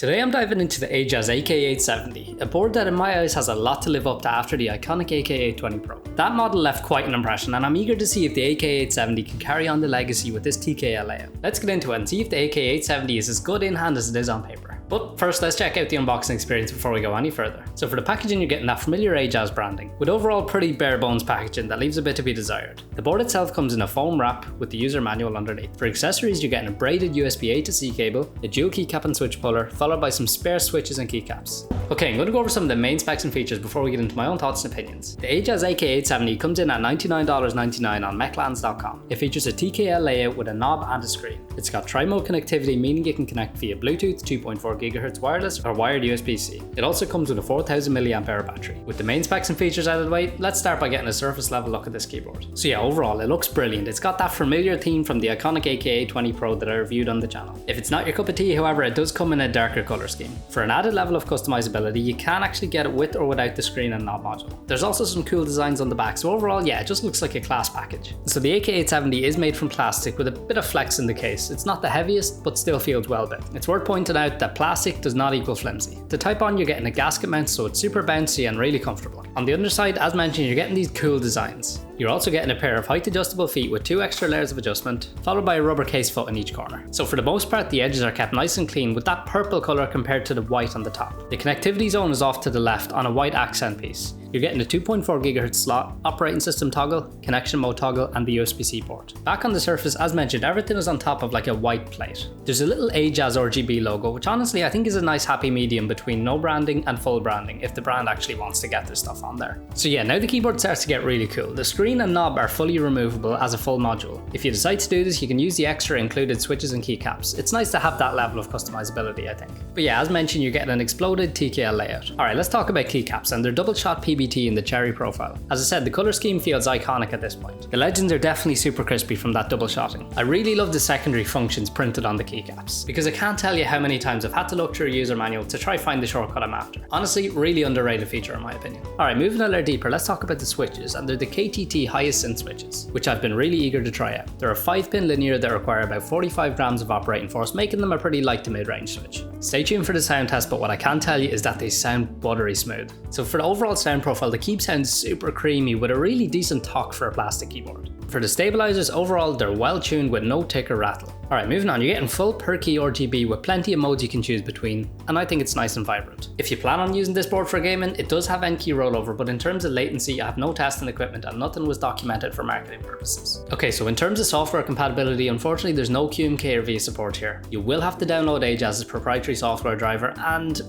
Today I'm diving into the Ajazz AK870, a board that in my eyes has a lot to live up to after the iconic AK820 Pro. That model left quite an impression and I'm eager to see if the AK870 can carry on the legacy with this TKL layout. Let's get into it and see if the AK870 is as good in hand as it is on paper. But first, let's check out the unboxing experience before we go any further. So for the packaging, you're getting that familiar Ajazz branding, with overall pretty bare bones packaging that leaves a bit to be desired. The board itself comes in a foam wrap with the user manual underneath. For accessories, you're getting a braided USB A to C cable, a dual keycap and switch puller, followed by some spare switches and keycaps. Okay, I'm going to go over some of the main specs and features before we get into my own thoughts and opinions. The Ajazz AK870 comes in at $99.99 on mechlands.com. It features a TKL layout with a knob and a screen. It's got tri-mode connectivity, meaning it can connect via Bluetooth, 2.4 GHz wireless or wired USB-C. It also comes with a 4000 mAh battery. With the main specs and features out of the way, let's start by getting a surface level look at this keyboard. So yeah, overall it looks brilliant. It's got that familiar theme from the iconic AK820 Pro that I reviewed on the channel. If it's not your cup of tea, however, it does come in a darker colour scheme. For an added level of customizability, you can actually get it with or without the screen and knob module. There's also some cool designs on the back, so overall, yeah, it just looks like a class package. So the AK870 is made from plastic with a bit of flex in the case. It's not the heaviest, but still feels well built. It's worth pointing out that plastic does not equal flimsy. To type on, you're getting a gasket mount, so it's super bouncy and really comfortable. On the underside, as mentioned, you're getting these cool designs. You're also getting a pair of height adjustable feet with 2 extra layers of adjustment, followed by a rubber case foot in each corner. So for the most part, the edges are kept nice and clean with that purple colour compared to the white on the top. The connectivity zone is off to the left on a white accent piece. You're getting a 2.4 GHz slot, operating system toggle, connection mode toggle, and the USB-C port. Back on the surface, as mentioned, everything is on top of like a white plate. There's a little Ajazz RGB logo, which honestly I think is a nice happy medium between no branding and full branding, if the brand actually wants to get their stuff on there. So yeah, now the keyboard starts to get really cool. The screen and knob are fully removable as a full module. If you decide to do this, you can use the extra included switches and keycaps. It's nice to have that level of customizability, I think. But yeah, as mentioned, you're getting an exploded TKL layout. Alright, let's talk about keycaps and their double shot PBT in the cherry profile. As I said, the colour scheme feels iconic at this point. The legends are definitely super crispy from that double shotting. I really love the secondary functions printed on the keycaps, because I can't tell you how many times I've had to look through a user manual to try find the shortcut I'm after. Honestly, really underrated feature in my opinion. Alright, moving a layer deeper, let's talk about the switches, and they're the KTT Hyacinth switches, which I've been really eager to try out. They're a 5-pin linear that require about 45 grams of operating force, making them a pretty light to mid-range switch. Stay tuned for the sound test, but what I can tell you is that they sound buttery smooth. So for the overall sound profile, the key sounds super creamy with a really decent talk for a plastic keyboard. For the stabilizers, overall they're well tuned with no tick or rattle. Alright, moving on, you're getting full per key RGB with plenty of modes you can choose between, and I think it's nice and vibrant. If you plan on using this board for gaming, it does have N-key rollover, but in terms of latency, I have no testing equipment and nothing was documented for marketing purposes. Okay, so in terms of software compatibility, unfortunately there's no QMK or VIA support here. You will have to download Ajazz's proprietary software driver, and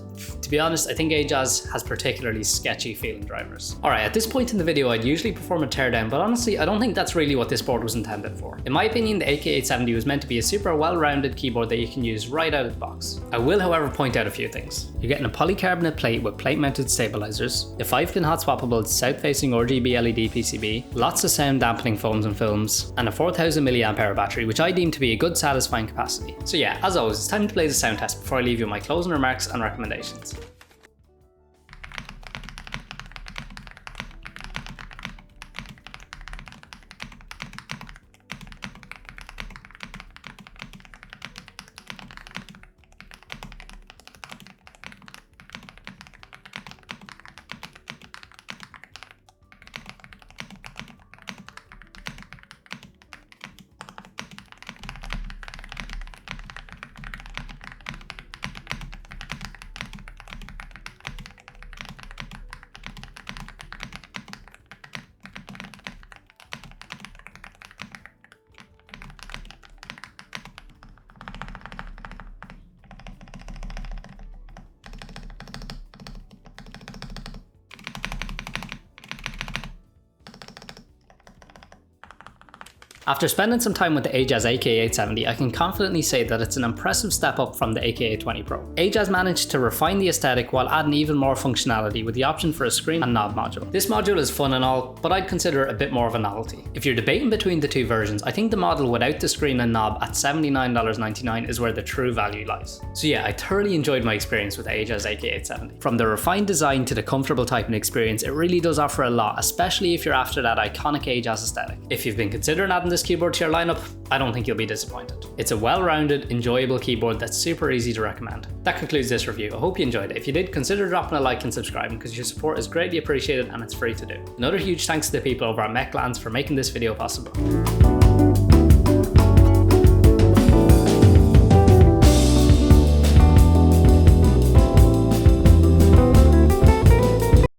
to be honest, I think Ajazz has particularly sketchy feeling drivers. Alright, at this point in the video, I'd usually perform a teardown, but honestly, I don't think that's really what this board was intended for. In my opinion, the AK870 was meant to be a super well-rounded keyboard that you can use right out of the box. I will, however, point out a few things. You're getting a polycarbonate plate with plate-mounted stabilizers, a 5-pin hot-swappable south-facing RGB LED PCB, lots of sound dampening foams and films, and a 4000 mAh battery, which I deem to be a good satisfying capacity. So yeah, as always, it's time to play the sound test before I leave you my closing remarks and recommendations. After spending some time with the Ajazz AK870, I can confidently say that it's an impressive step up from the AK820 Pro. Ajazz managed to refine the aesthetic while adding even more functionality with the option for a screen and knob module. This module is fun and all, but I'd consider it a bit more of a novelty. If you're debating between the two versions, I think the model without the screen and knob at $79.99 is where the true value lies. So yeah, I thoroughly enjoyed my experience with the Ajazz AK870. From the refined design to the comfortable typing experience, it really does offer a lot, especially if you're after that iconic Ajazz aesthetic. If you've been considering adding this keyboard to your lineup, I don't think you'll be disappointed. It's a well-rounded, enjoyable keyboard that's super easy to recommend. That concludes this review. I hope you enjoyed it. If you did, consider dropping a like and subscribing because your support is greatly appreciated and it's free to do. Another huge thanks to the people over at Mechlands for making this video possible.